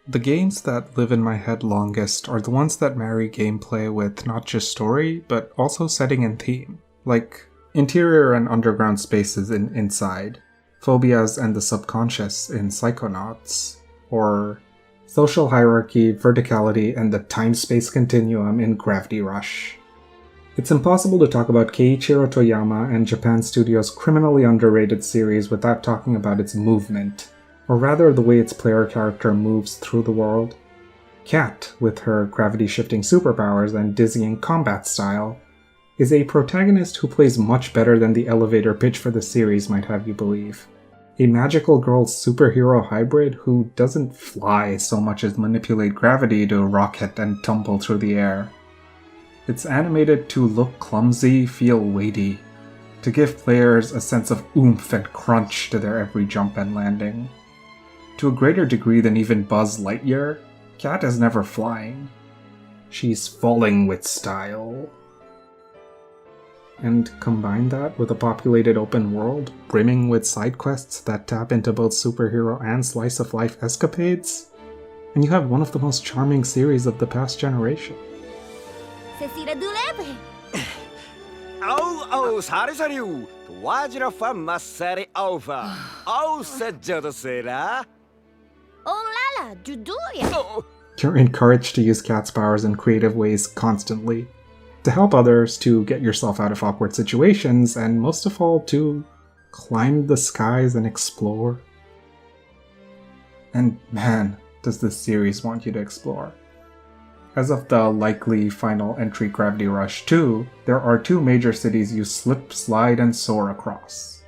The games that live in my head longest are the ones that marry gameplay with not just story, but also setting and theme, like interior and underground spaces in Inside, phobias and the subconscious in Psychonauts, or social hierarchy, verticality, and the time-space continuum in Gravity Rush. It's impossible to talk about Keiichiro Toyama and Japan Studios' criminally underrated series without talking about its movement, or rather the way its player character moves through the world. Cat, with her gravity-shifting superpowers and dizzying combat style, is a protagonist who plays much better than the elevator pitch for the series might have you believe. A magical girl superhero hybrid who doesn't fly so much as manipulate gravity to rocket and tumble through the air. It's animated to look clumsy, feel weighty, to give players a sense of oomph and crunch to their every jump and landing. To a greater degree than even Buzz Lightyear, Cat is never flying. She's falling with style. And combine that with a populated open world, brimming with side quests that tap into both superhero and slice-of-life escapades, and you have one of the most charming series of the past generation. Oh, salut! Wajra fa massari over. Oh, sajjado sera. Oh lala, juduya. You're encouraged to use Cat's powers in creative ways constantly, to help others, to get yourself out of awkward situations, and most of all, to climb the skies and explore. And man, does this series want you to explore. As of the likely final entry Gravity Rush 2, there are two major cities you slip, slide, and soar across.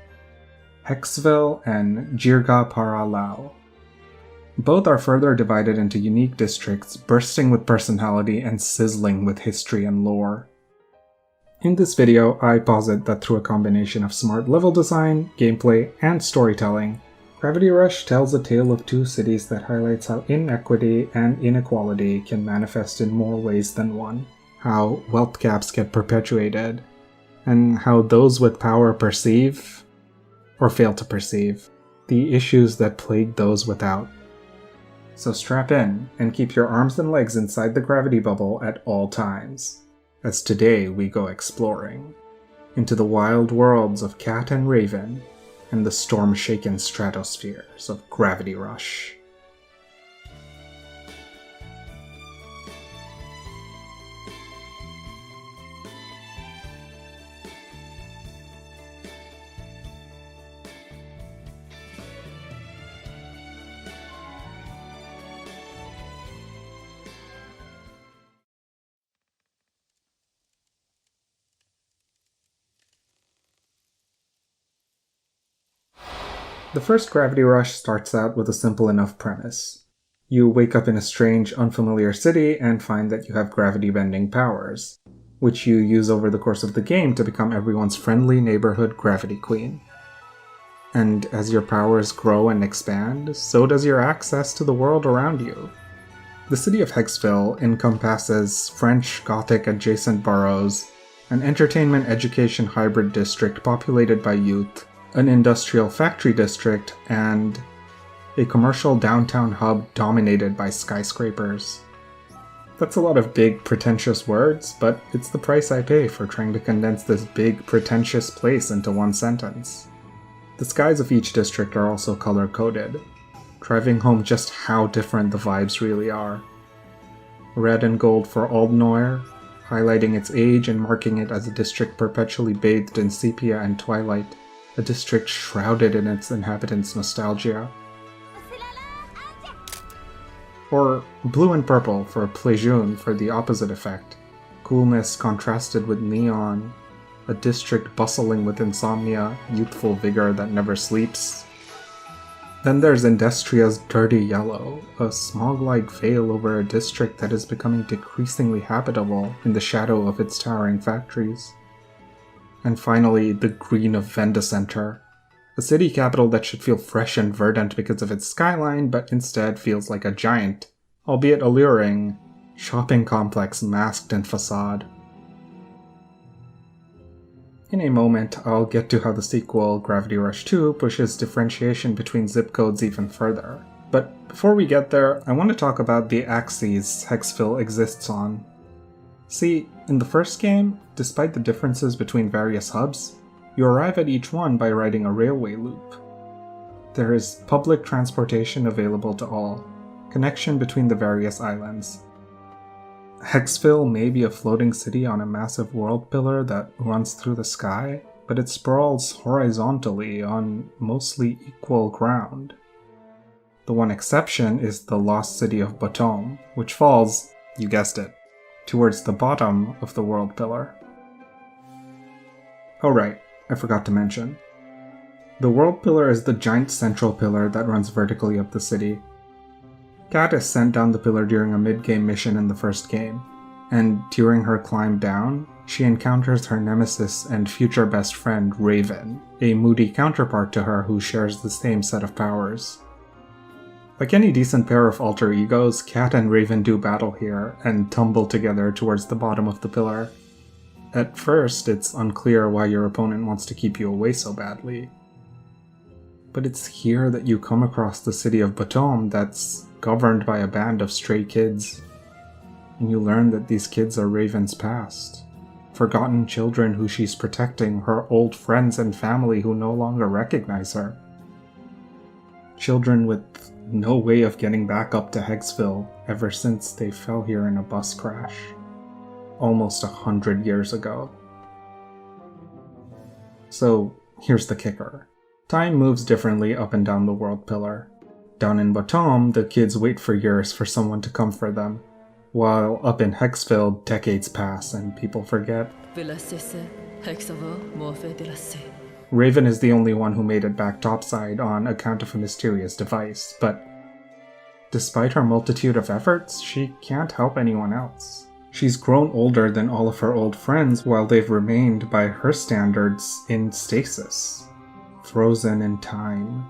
Hexville and Jirga para Lhao. Both are further divided into unique districts, bursting with personality and sizzling with history and lore. In this video, I posit that through a combination of smart level design, gameplay, and storytelling, Gravity Rush tells a tale of two cities that highlights how inequity and inequality can manifest in more ways than one, how wealth gaps get perpetuated, and how those with power perceive, or fail to perceive, the issues that plague those without. So strap in and keep your arms and legs inside the gravity bubble at all times, as today we go exploring into the wild worlds of Cat and Raven and the storm-shaken stratospheres of Gravity Rush. The first Gravity Rush starts out with a simple enough premise. You wake up in a strange, unfamiliar city and find that you have gravity-bending powers, which you use over the course of the game to become everyone's friendly neighborhood Gravity Queen. And as your powers grow and expand, so does your access to the world around you. The city of Hexville encompasses French Gothic adjacent boroughs, an entertainment education hybrid district populated by youth, an industrial factory district, and a commercial downtown hub dominated by skyscrapers. That's a lot of big, pretentious words, but it's the price I pay for trying to condense this big, pretentious place into one sentence. The skies of each district are also color-coded, driving home just how different the vibes really are. Red and gold for Aldnoir, highlighting its age and marking it as a district perpetually bathed in sepia and twilight, a district shrouded in its inhabitants' nostalgia. Or blue and purple for Plejoun for the opposite effect, coolness contrasted with neon, a district bustling with insomnia, youthful vigor that never sleeps. Then there's Industria's dirty yellow, a smog-like veil over a district that is becoming decreasingly habitable in the shadow of its towering factories. And finally, the green of Venda Center, a city capital that should feel fresh and verdant because of its skyline, but instead feels like a giant, albeit alluring, shopping complex masked in facade. In a moment, I'll get to how the sequel, Gravity Rush 2, pushes differentiation between zip codes even further. But before we get there, I want to talk about the axes Hexville exists on. See, in the first game, despite the differences between various hubs, you arrive at each one by riding a railway loop. There is public transportation available to all, connection between the various islands. Hexville may be a floating city on a massive world pillar that runs through the sky, but it sprawls horizontally on mostly equal ground. The one exception is the lost city of Bouton, which falls, you guessed it, towards the bottom of the world pillar. Oh right, I forgot to mention. The world pillar is the giant central pillar that runs vertically up the city. Kat is sent down the pillar during a mid-game mission in the first game, and during her climb down, she encounters her nemesis and future best friend Raven, a moody counterpart to her who shares the same set of powers. Like any decent pair of alter egos, Kat and Raven do battle here and tumble together towards the bottom of the pillar. At first, it's unclear why your opponent wants to keep you away so badly. But it's here that you come across the city of Bouton that's governed by a band of stray kids. And you learn that these kids are Raven's past. Forgotten children who she's protecting, her old friends and family who no longer recognize her. Children with no way of getting back up to Hexville ever since they fell here in a bus crash. Almost 100 years ago. So, here's the kicker. Time moves differently up and down the world pillar. Down in Bouton, the kids wait for years for someone to come for them, while up in Hexville, decades pass and people forget. Raven is the only one who made it back topside on account of a mysterious device, but despite her multitude of efforts, she can't help anyone else. She's grown older than all of her old friends while they've remained, by her standards, in stasis, frozen in time.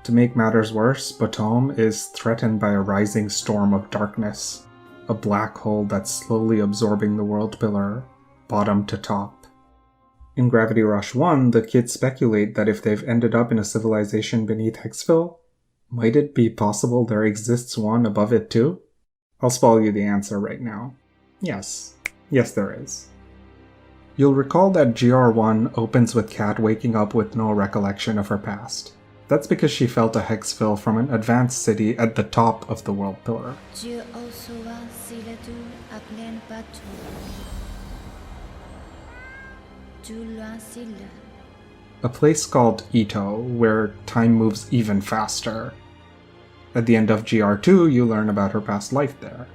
To make matters worse, Bouton is threatened by a rising storm of darkness, a black hole that's slowly absorbing the world pillar, bottom to top. In Gravity Rush 1, the kids speculate that if they've ended up in a civilization beneath Hexville, might it be possible there exists one above it too? I'll spoil you the answer right now. Yes. Yes, there is. You'll recall that GR1 opens with Kat waking up with no recollection of her past. That's because she fell to Hexville from an advanced city at the top of the world pillar. A place called Ito, where time moves even faster. At the end of GR2, you learn about her past life there.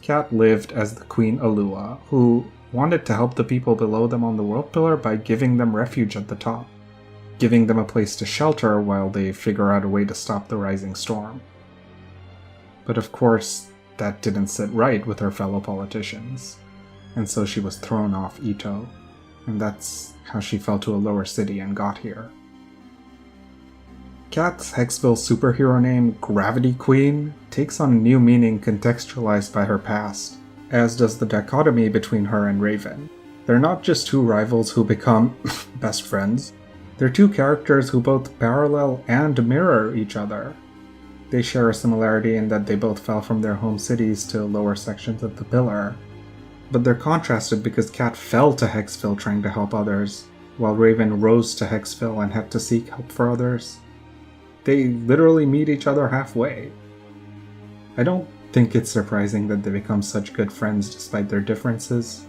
Kat lived as the Queen Alua, who wanted to help the people below them on the world pillar by giving them refuge at the top, giving them a place to shelter while they figure out a way to stop the rising storm. But of course, that didn't sit right with her fellow politicians, and so she was thrown off Ito, and that's how she fell to a lower city and got here. Kat's Hexville superhero name, Gravity Queen, takes on a new meaning contextualized by her past, as does the dichotomy between her and Raven. They're not just two rivals who become best friends, they're two characters who both parallel and mirror each other. They share a similarity in that they both fell from their home cities to lower sections of the pillar, but they're contrasted because Kat fell to Hexville trying to help others, while Raven rose to Hexville and had to seek help for others. They literally meet each other halfway. I don't think it's surprising that they become such good friends despite their differences.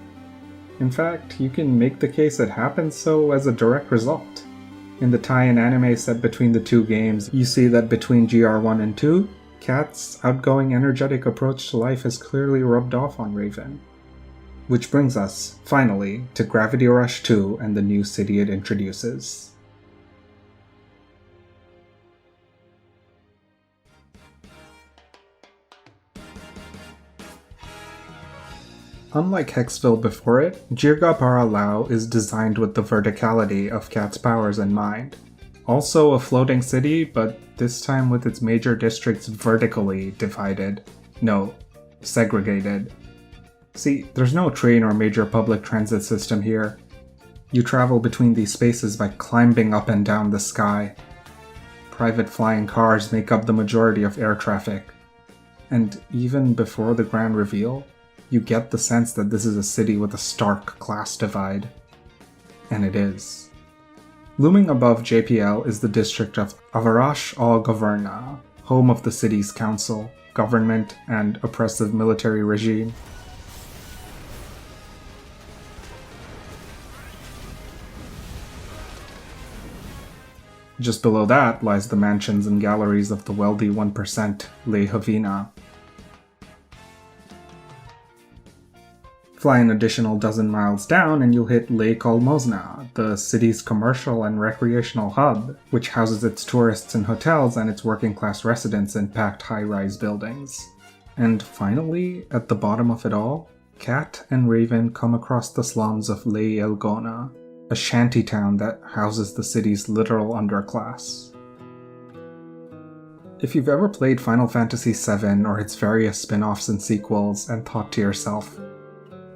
In fact, you can make the case it happens so as a direct result. In the tie-in anime set between the two games, you see that between GR1 and 2, Kat's outgoing, energetic approach to life has clearly rubbed off on Raven. Which brings us, finally, to Gravity Rush 2 and the new city it introduces. Unlike Hexville before it, Jirga para Lhao is designed with the verticality of Kat's powers in mind. Also a floating city, but this time with its major districts vertically divided. No, segregated. See, there's no train or major public transit system here. You travel between these spaces by climbing up and down the sky. private flying cars make up the majority of air traffic. And even before the grand reveal, you get the sense that this is a city with a stark class divide. And it is. Looming above JPL is the district of Avarash al-Governa, home of the city's council, government, and oppressive military regime. Just below that lies the mansions and galleries of the wealthy 1%, Lhao. Fly an additional dozen miles down and you'll hit Lake Kolmozna, the city's commercial and recreational hub, which houses its tourists in hotels and its working-class residents in packed high-rise buildings. And finally, at the bottom of it all, Cat and Raven come across the slums of Lei Elgona, a shantytown that houses the city's literal underclass. If you've ever played Final Fantasy VII or its various spin-offs and sequels and thought to yourself,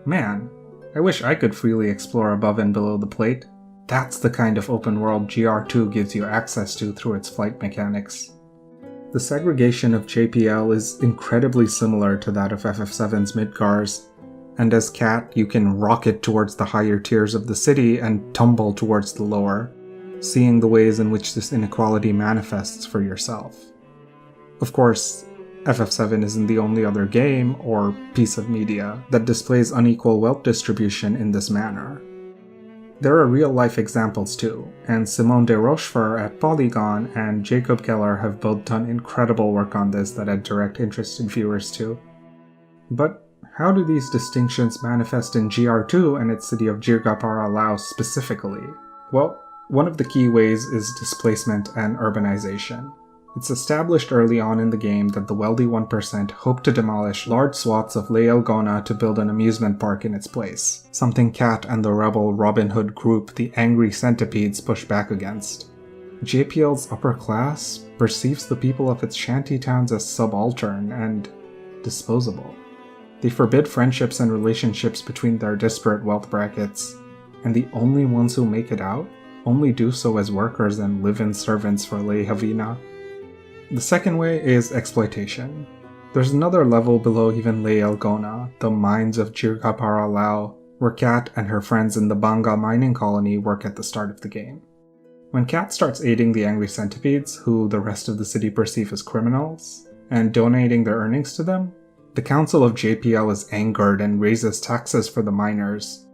man, I wish I could freely explore above and below the plate, that's the kind of open world GR2 gives you access to through its flight mechanics. The segregation of JPL is incredibly similar to that of FF7's Midgars, and as Cat, you can rocket towards the higher tiers of the city and tumble towards the lower, seeing the ways in which this inequality manifests for yourself. Of course, FF7 isn't the only other game, or piece of media, that displays unequal wealth distribution in this manner. There are real-life examples too, and Simone de Rochefort at Polygon and Jacob Keller have both done incredible work on this that I'd direct interested viewers to. But how do these distinctions manifest in GR2 and its city of Jirga para Lhao specifically? Well, one of the key ways is displacement and urbanization. It's established early on in the game that the wealthy 1% hope to demolish large swaths of Lei Elgona to build an amusement park in its place, something Cat and the rebel Robin Hood group the Angry Centipedes push back against. JPL's upper class perceives the people of its shantytowns as subaltern and disposable. They forbid friendships and relationships between their disparate wealth brackets, and the only ones who make it out only do so as workers and live-in servants for Lei Havina. The second way is exploitation. There's another level below even Lei Elgona, the mines of Jirga para Lhao, where Cat and her friends in the Banga mining colony work at the start of the game. When Cat starts aiding the Angry Centipedes, who the rest of the city perceive as criminals, and donating their earnings to them, the Council of JPL is angered and raises taxes for the miners,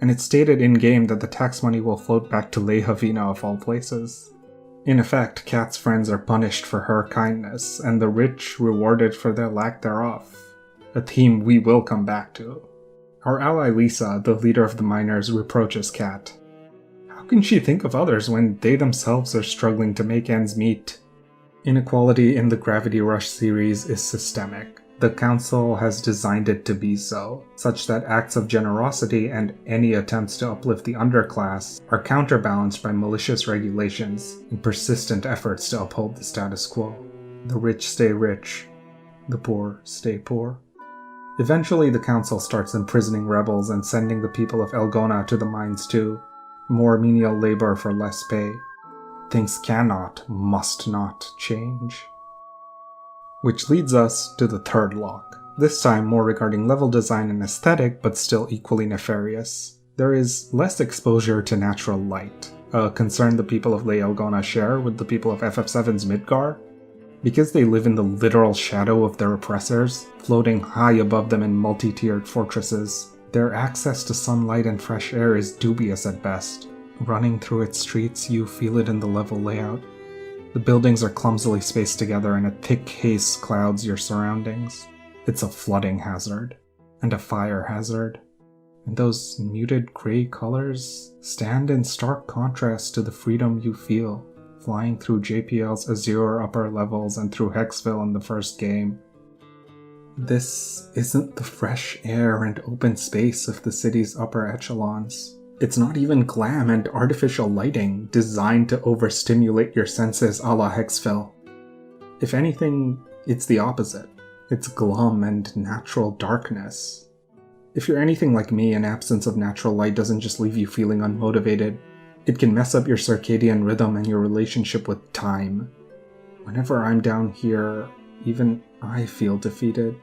and it's stated in-game that the tax money will float back to Lei Havina of all places. In effect, Cat's friends are punished for her kindness, and the rich rewarded for their lack thereof, a theme we will come back to. Our ally Lisa, the leader of the miners, reproaches Cat. How can she think of others when they themselves are struggling to make ends meet? Inequality in the Gravity Rush series is systemic. The Council has designed it to be so, such that acts of generosity and any attempts to uplift the underclass are counterbalanced by malicious regulations and persistent efforts to uphold the status quo. The rich stay rich, the poor stay poor. Eventually the Council starts imprisoning rebels and sending the people of Elgona to the mines too. More menial labor for less pay. Things cannot, must not change. Which leads us to the third lock, this time more regarding level design and aesthetic, but still equally nefarious. There is less exposure to natural light, a concern the people of Lei Elgona share with the people of FF7's Midgar. Because they live in the literal shadow of their oppressors, floating high above them in multi-tiered fortresses, their access to sunlight and fresh air is dubious at best. Running through its streets, you feel it in the level layout. The buildings are clumsily spaced together and a thick haze clouds your surroundings. It's a flooding hazard, and a fire hazard. And those muted gray colors stand in stark contrast to the freedom you feel, flying through JPL's azure upper levels and through Hexville in the first game. This isn't the fresh air and open space of the city's upper echelons. It's not even glam and artificial lighting designed to overstimulate your senses a la Hexville. If anything, it's the opposite. It's glum and natural darkness. If you're anything like me, an absence of natural light doesn't just leave you feeling unmotivated. It can mess up your circadian rhythm and your relationship with time. Whenever I'm down here, even I feel defeated.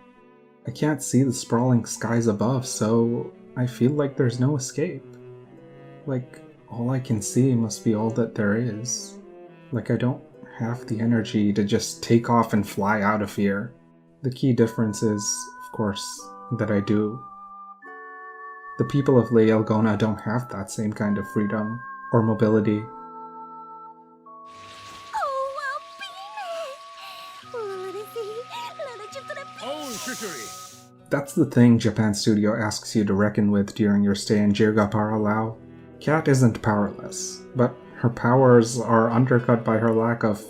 I can't see the sprawling skies above, so I feel like there's no escape. Like, all I can see must be all that there is. Like I don't have the energy to just take off and fly out of here. The key difference is, of course, that I do. The people of Lhao don't have that same kind of freedom or mobility. That's the thing Japan Studio asks you to reckon with during your stay in Jirga para Lhao. Cat isn't powerless, but her powers are undercut by her lack of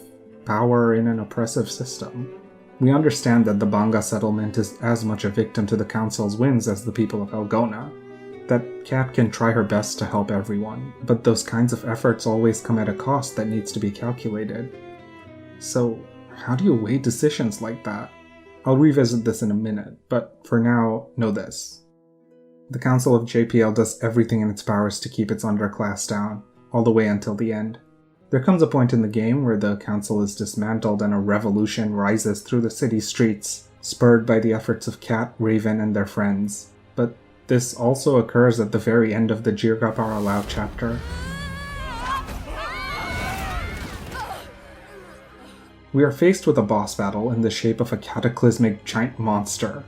power in an oppressive system. We understand that the Banga settlement is as much a victim to the Council's whims as the people of Elgona. That Cat can try her best to help everyone, but those kinds of efforts always come at a cost that needs to be calculated. So, how do you weigh decisions like that? I'll revisit this in a minute, but for now, know this. The Council of JPL does everything in its powers to keep its underclass down, all the way until the end. There comes a point in the game where the Council is dismantled and a revolution rises through the city streets, spurred by the efforts of Cat, Raven, and their friends. But this also occurs at the very end of the Jirga para Lhao chapter. We are faced with a boss battle in the shape of a cataclysmic giant monster,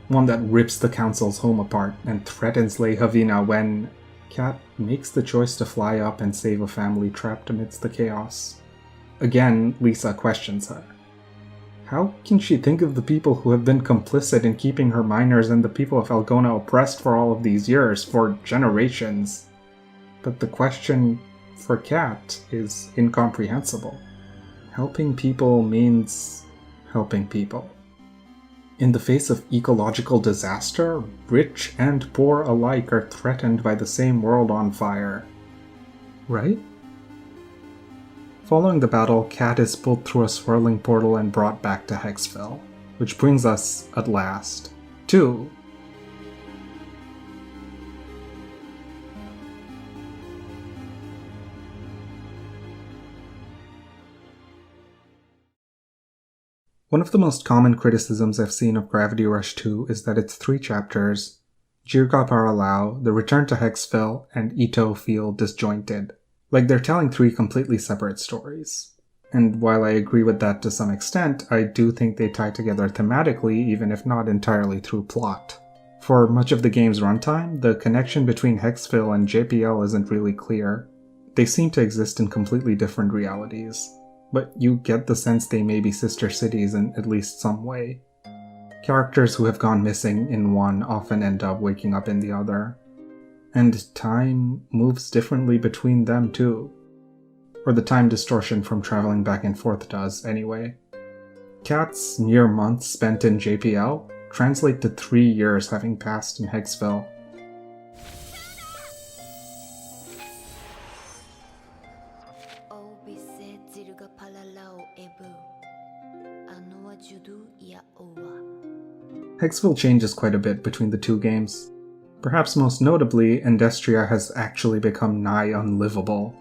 one that rips the Council's home apart and threatens Lei Havina when Cat makes the choice to fly up and save a family trapped amidst the chaos. Again, Lisa questions her. How can she think of the people who have been complicit in keeping her miners and the people of Elgona oppressed for all of these years, for generations? But the question for Cat is incomprehensible. Helping people means helping people. In the face of ecological disaster, rich and poor alike are threatened by the same world on fire. Right? Following the battle, Cat is pulled through a swirling portal and brought back to Hexville, which brings us, at last, to one of the most common criticisms I've seen of Gravity Rush 2 is that its 3 chapters, Jirga para Lhao, The Return to Hexville, and Ito, feel disjointed. Like they're telling 3 completely separate stories. And while I agree with that to some extent, I do think they tie together thematically, even if not entirely through plot. For much of the game's runtime, the connection between Hexville and JPL isn't really clear. They seem to exist in completely different realities. But you get the sense they may be sister cities in at least some way. Characters who have gone missing in one often end up waking up in the other. And time moves differently between them too. Or the time distortion from traveling back and forth does, anyway. Cat's mere months spent in JPL translate to 3 years having passed in Hexville. Hexville changes quite a bit between the 2 games. Perhaps most notably, Endestria has actually become nigh unlivable.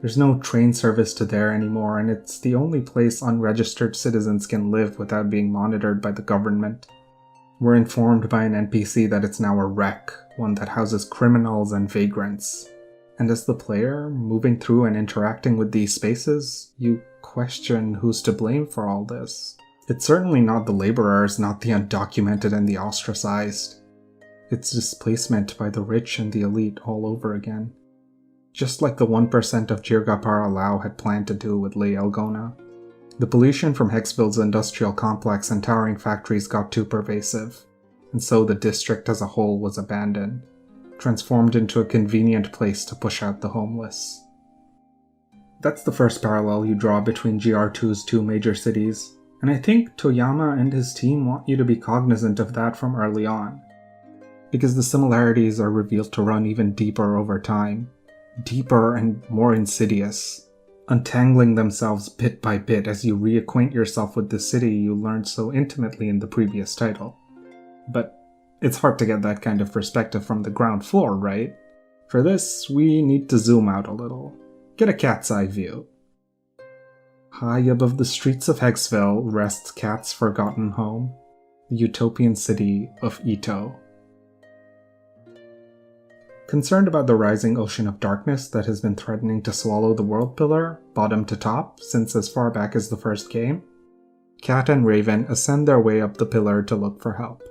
There's no train service to there anymore, and it's the only place unregistered citizens can live without being monitored by the government. We're informed by an NPC that it's now a wreck, one that houses criminals and vagrants. And as the player, moving through and interacting with these spaces, you question who's to blame for all this. It's certainly not the laborers, not the undocumented and the ostracized. It's displacement by the rich and the elite all over again. Just like the 1% of Jirga para Lhao had planned to do with Lei Elgona. The pollution from Hexville's industrial complex and towering factories got too pervasive, and so the district as a whole was abandoned, transformed into a convenient place to push out the homeless. That's the first parallel you draw between GR2's 2 major cities. And I think Toyama and his team want you to be cognizant of that from early on. Because the similarities are revealed to run even deeper over time. Deeper and more insidious. Untangling themselves bit by bit as you reacquaint yourself with the city you learned so intimately in the previous title. But it's hard to get that kind of perspective from the ground floor, right? For this, we need to zoom out a little. Get a cat's eye view. High above the streets of Hexville rests Cat's forgotten home, the utopian city of Ito. Concerned about the rising ocean of darkness that has been threatening to swallow the world pillar, bottom to top, since as far back as the first game, Cat and Raven ascend their way up the pillar to look for help.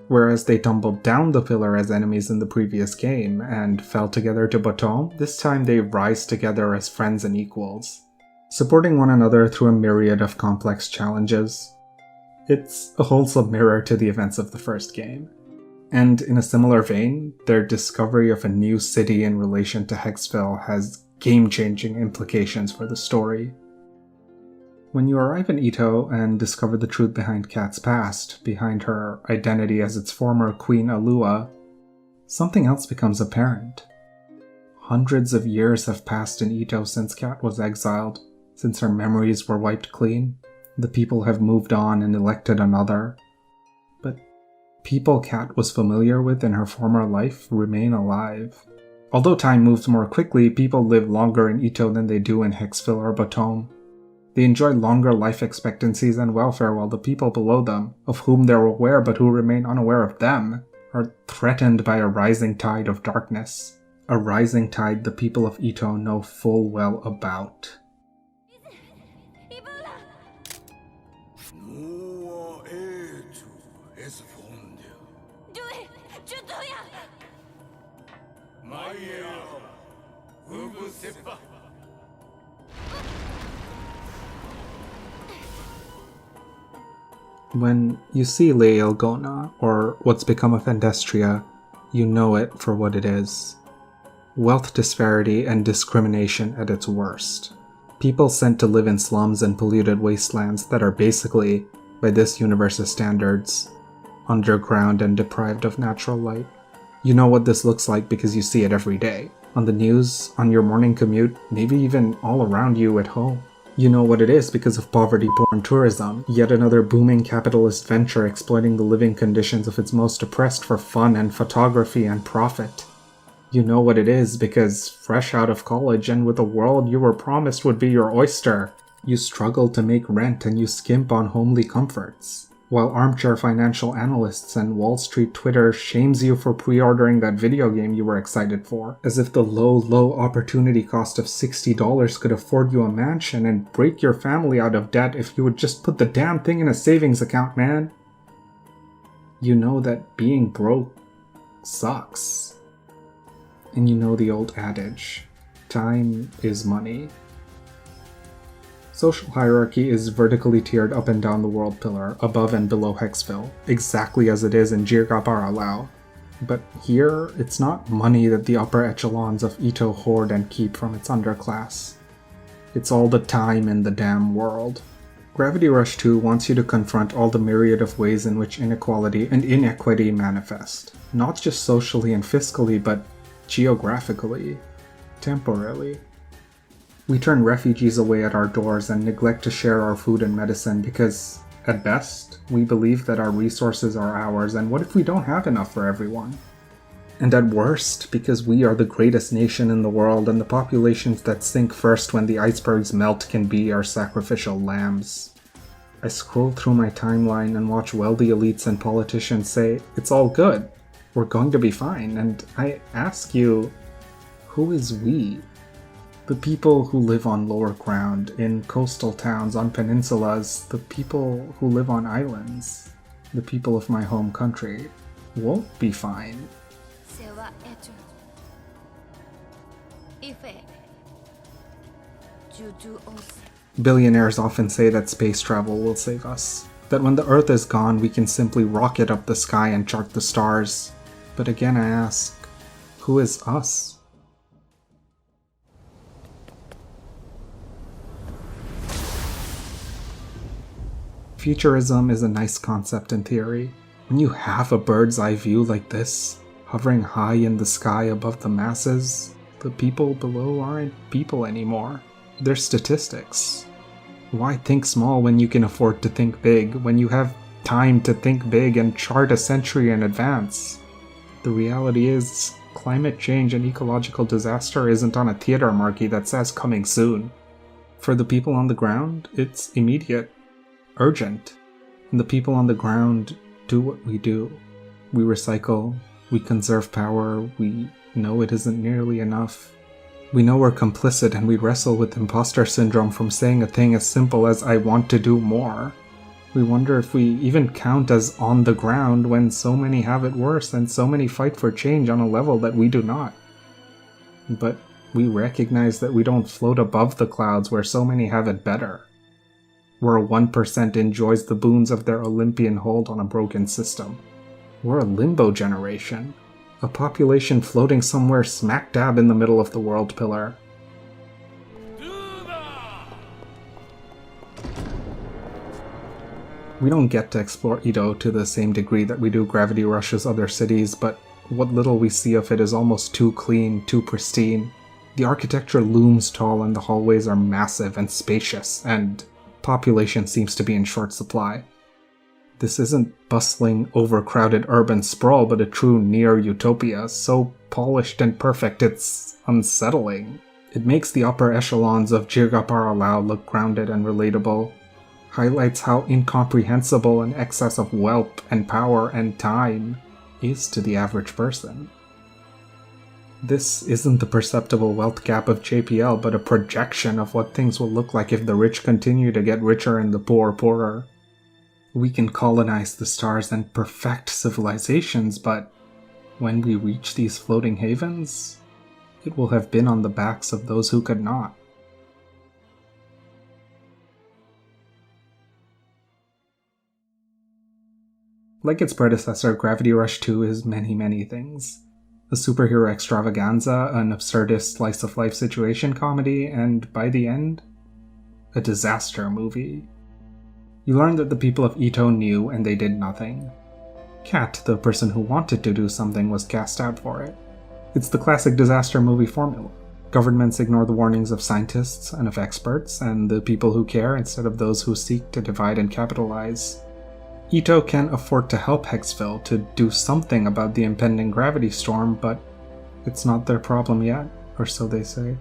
Whereas they tumbled down the pillar as enemies in the previous game and fell together to Bouton, this time they rise together as friends and equals, supporting one another through a myriad of complex challenges. It's a wholesome mirror to the events of the first game. And in a similar vein, their discovery of a new city in relation to Hexville has game-changing implications for the story. When you arrive in Ito and discover the truth behind Cat's past, behind her identity as its former queen Alua, something else becomes apparent. Hundreds of years have passed in Ito since Cat was exiled, since her memories were wiped clean. The people have moved on and elected another. But people Cat was familiar with in her former life remain alive. Although time moves more quickly, people live longer in Ito than they do in Hexville or Bouton. They enjoy longer life expectancies and welfare, while the people below them, of whom they're aware but who remain unaware of them, are threatened by a rising tide of darkness. A rising tide the people of Ito know full well about. When you see Lhao Gona, or what's become of Endestria, you know it for what it is. Wealth disparity and discrimination at its worst. People sent to live in slums and polluted wastelands that are basically, by this universe's standards, underground and deprived of natural light. You know what this looks like because you see it every day. On the news, on your morning commute, maybe even all around you at home. You know what it is because of poverty-porn tourism, yet another booming capitalist venture exploiting the living conditions of its most oppressed for fun and photography and profit. You know what it is because, fresh out of college and with a world you were promised would be your oyster, you struggle to make rent and you skimp on homely comforts. While armchair financial analysts and Wall Street Twitter shames you for pre-ordering that video game you were excited for, as if the low opportunity cost of $60 could afford you a mansion and break your family out of debt if you would just put the damn thing in a savings account, man. You know that being broke sucks. And you know the old adage, time is money. Social hierarchy is vertically tiered up and down the world pillar, above and below Hexville, exactly as it is in Jirga para Lhao. But here, it's not money that the upper echelons of Ito hoard and keep from its underclass. It's all the time in the damn world. Gravity Rush 2 wants you to confront all the myriad of ways in which inequality and inequity manifest, not just socially and fiscally, but geographically, temporally. We turn refugees away at our doors and neglect to share our food and medicine because, at best, we believe that our resources are ours, and what if we don't have enough for everyone? And at worst, because we are the greatest nation in the world and the populations that sink first when the icebergs melt can be our sacrificial lambs. I scroll through my timeline and watch wealthy elites and politicians say, "It's all good, we're going to be fine," and I ask you, who is we? The people who live on lower ground, in coastal towns, on peninsulas, the people who live on islands, the people of my home country, won't be fine. Billionaires often say that space travel will save us, that when the Earth is gone we can simply rocket up the sky and chart the stars. But again I ask, who is us? Futurism is a nice concept in theory. When you have a bird's eye view like this, hovering high in the sky above the masses, the people below aren't people anymore. They're statistics. Why think small when you can afford to think big, when you have time to think big and chart a century in advance? The reality is, climate change and ecological disaster isn't on a theater marquee that says coming soon. For the people on the ground, it's immediate, urgent. And the people on the ground do what we do. We recycle, we conserve power, we know it isn't nearly enough. We know we're complicit and we wrestle with imposter syndrome from saying a thing as simple as I want to do more. We wonder if we even count as on the ground when so many have it worse and so many fight for change on a level that we do not. But we recognize that we don't float above the clouds where so many have it better. Where 1% enjoys the boons of their Olympian hold on a broken system. We're a limbo generation. A population floating somewhere smack dab in the middle of the world pillar. We don't get to explore Ito to the same degree that we do Gravity Rush's other cities, but what little we see of it is almost too clean, too pristine. The architecture looms tall and the hallways are massive and spacious, and population seems to be in short supply. This isn't bustling, overcrowded urban sprawl, but a true near-utopia, so polished and perfect it's unsettling. It makes the upper echelons of Jirga para Lhao look grounded and relatable, highlights how incomprehensible an excess of wealth and power and time is to the average person. This isn't the perceptible wealth gap of JPL, but a projection of what things will look like if the rich continue to get richer and the poor poorer. We can colonize the stars and perfect civilizations, but when we reach these floating havens, it will have been on the backs of those who could not. Like its predecessor, Gravity Rush 2 is many things. A superhero extravaganza, an absurdist slice-of-life situation comedy, and by the end, a disaster movie. You learn that the people of Ito knew and they did nothing. Kat, the person who wanted to do something, was cast out for it. It's the classic disaster movie formula. Governments ignore the warnings of scientists and of experts, and the people who care instead of those who seek to divide and capitalize. Ito can afford to help Hexville to do something about the impending gravity storm, but it's not their problem yet, or so they say.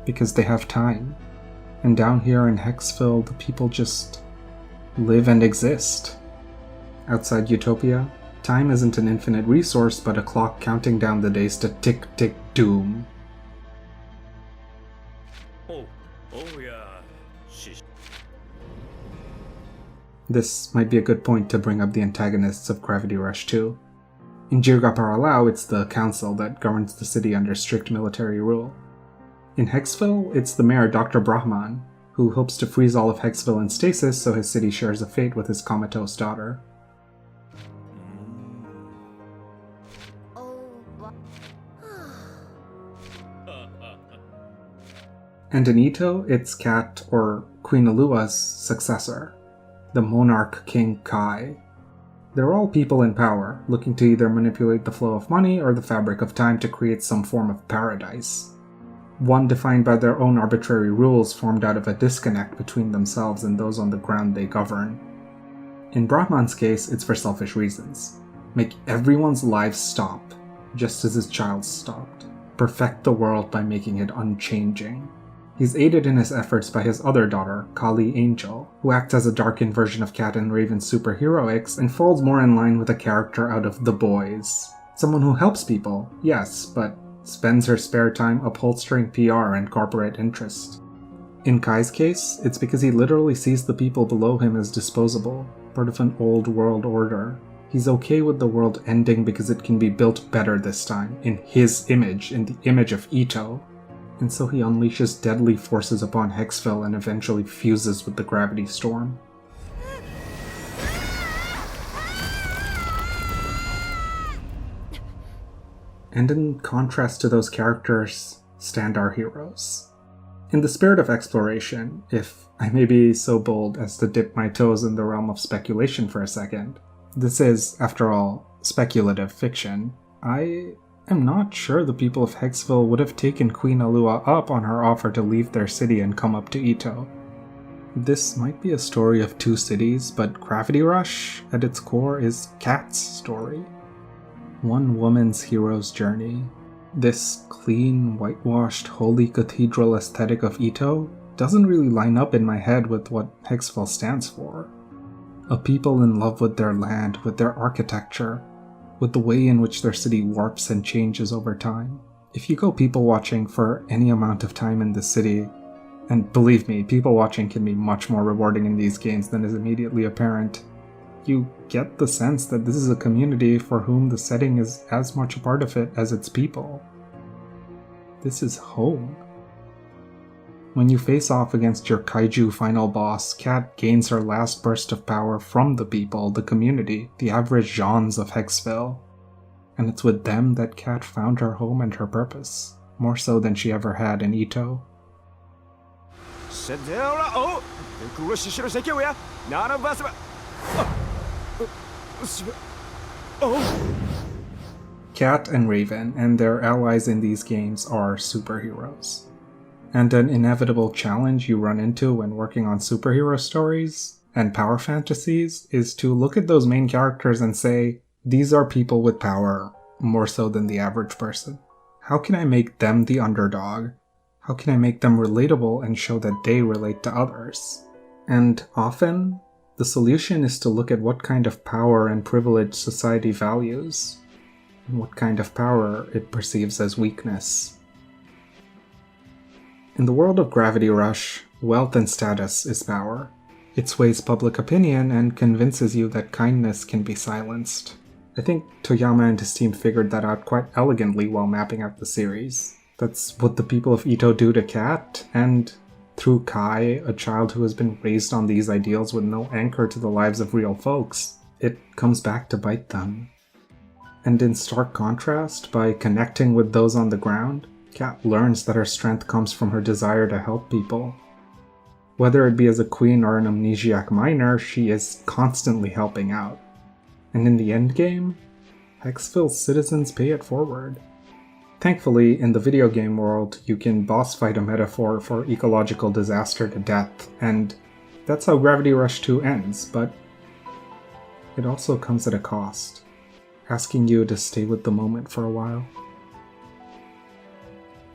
Because they have time. And down here in Hexville, the people just live and exist. Outside Utopia, time isn't an infinite resource, but a clock counting down the days to tick-tick-doom. This might be a good point to bring up the antagonists of Gravity Rush 2. In Jirga para Lhao, it's the council that governs the city under strict military rule. In Hexville, it's the mayor Dr. Brahman, who hopes to freeze all of Hexville in stasis so his city shares a fate with his comatose daughter. And in Ito, it's Kat, or Queen Alua's, successor, the monarch King Kai. They're all people in power, looking to either manipulate the flow of money or the fabric of time to create some form of paradise. One defined by their own arbitrary rules formed out of a disconnect between themselves and those on the ground they govern. In Brahman's case, it's for selfish reasons. Make everyone's lives stop, just as his child's stopped. Perfect the world by making it unchanging. He's aided in his efforts by his other daughter, Kali Angel, who acts as a darkened version of Cat and Raven's superheroics and falls more in line with a character out of The Boys. Someone who helps people, yes, but spends her spare time upholstering PR and corporate interest. In Kai's case, it's because he literally sees the people below him as disposable, part of an old world order. He's okay with the world ending because it can be built better this time, in his image, in the image of Ito. And so he unleashes deadly forces upon Hexville and eventually fuses with the gravity storm. And in contrast to those characters, stand our heroes. In the spirit of exploration, if I may be so bold as to dip my toes in the realm of speculation for a second, this is, after all, speculative fiction, I am not sure the people of Hexville would have taken Queen Alua up on her offer to leave their city and come up to Ito. This might be a story of two cities, but Gravity Rush, at its core, is Kat's story. One woman's hero's journey. This clean, whitewashed, holy cathedral aesthetic of Ito doesn't really line up in my head with what Hexville stands for. A people in love with their land, with their architecture, with the way in which their city warps and changes over time. If you go people watching for any amount of time in the city, and believe me, people watching can be much more rewarding in these games than is immediately apparent, you get the sense that this is a community for whom the setting is as much a part of it as its people. This is home. When you face off against your kaiju final boss, Cat gains her last burst of power from the people, the community, the average Jeans of Hexville. And it's with them that Cat found her home and her purpose, more so than she ever had in Ito. Cat and Raven and their allies in these games are superheroes. And an inevitable challenge you run into when working on superhero stories and power fantasies is to look at those main characters and say, these are people with power, more so than the average person. How can I make them the underdog? How can I make them relatable and show that they relate to others? And often, the solution is to look at what kind of power and privilege society values, and what kind of power it perceives as weakness. In the world of Gravity Rush, wealth and status is power. It sways public opinion and convinces you that kindness can be silenced. I think Toyama and his team figured that out quite elegantly while mapping out the series. That's what the people of Ito do to Cat, and through Kai, a child who has been raised on these ideals with no anchor to the lives of real folks, it comes back to bite them. And in stark contrast, by connecting with those on the ground, Cat learns that her strength comes from her desire to help people. Whether it be as a queen or an amnesiac miner, she is constantly helping out. And in the endgame, Hexville's citizens pay it forward. Thankfully, in the video game world, you can boss fight a metaphor for ecological disaster to death, and that's how Gravity Rush 2 ends, but it also comes at a cost, asking you to stay with the moment for a while.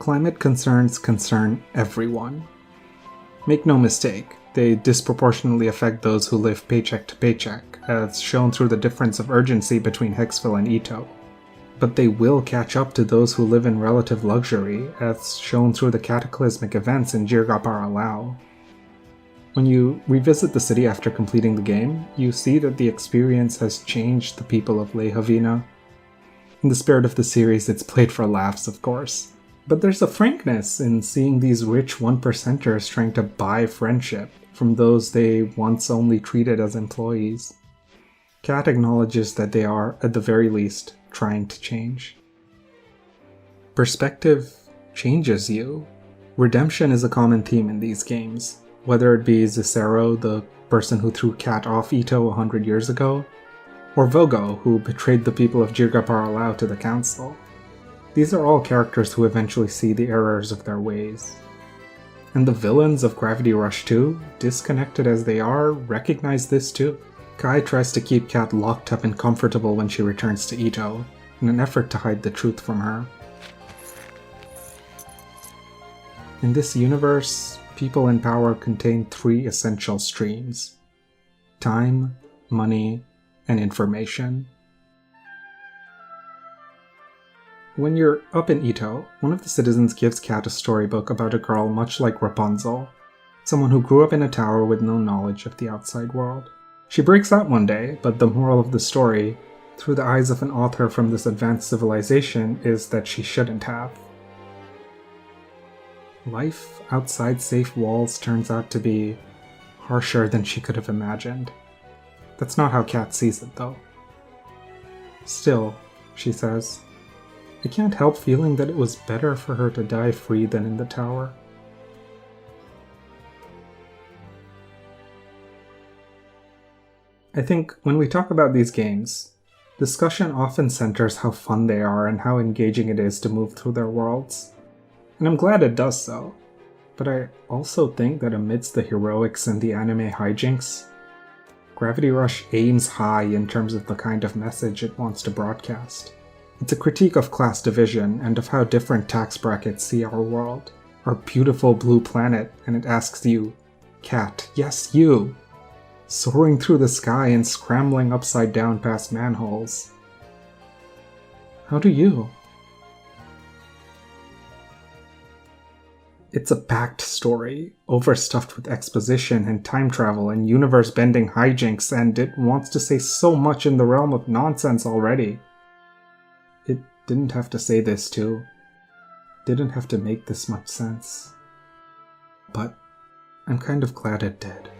Climate concerns concern everyone. Make no mistake, they disproportionately affect those who live paycheck to paycheck, as shown through the difference of urgency between Hexville and Ito. But they will catch up to those who live in relative luxury, as shown through the cataclysmic events in Jirga para Lhao. When you revisit the city after completing the game, you see that the experience has changed the people of Le Havina. In the spirit of the series, it's played for laughs, of course. But there's a frankness in seeing these rich one-percenters trying to buy friendship from those they once only treated as employees. Cat acknowledges that they are, at the very least, trying to change. Perspective changes you. Redemption is a common theme in these games, whether it be Zicero, the person who threw Cat off Ito 100 years ago, or Vogo, who betrayed the people of Jirga para Lhao to the council. These are all characters who eventually see the errors of their ways. And the villains of Gravity Rush 2, disconnected as they are, recognize this too. Kai tries to keep Cat locked up and comfortable when she returns to Ito, in an effort to hide the truth from her. In this universe, people in power contain three essential streams: time, money, and information. When you're up in Ito, one of the citizens gives Cat a storybook about a girl much like Rapunzel, someone who grew up in a tower with no knowledge of the outside world. She breaks out one day, but the moral of the story, through the eyes of an author from this advanced civilization, is that she shouldn't have. Life outside safe walls turns out to be harsher than she could have imagined. That's not how Cat sees it, though. Still, she says, I can't help feeling that it was better for her to die free than in the tower. I think when we talk about these games, discussion often centers how fun they are and how engaging it is to move through their worlds. And I'm glad it does so. But I also think that amidst the heroics and the anime hijinks, Gravity Rush aims high in terms of the kind of message it wants to broadcast. It's a critique of class division and of how different tax brackets see our world. Our beautiful blue planet, and it asks you, cat, yes you, soaring through the sky and scrambling upside down past manholes. How do you? It's a packed story, overstuffed with exposition and time travel and universe-bending hijinks, and it wants to say so much in the realm of nonsense already. It didn't have to say this too. Didn't have to make this much sense. But I'm kind of glad it did.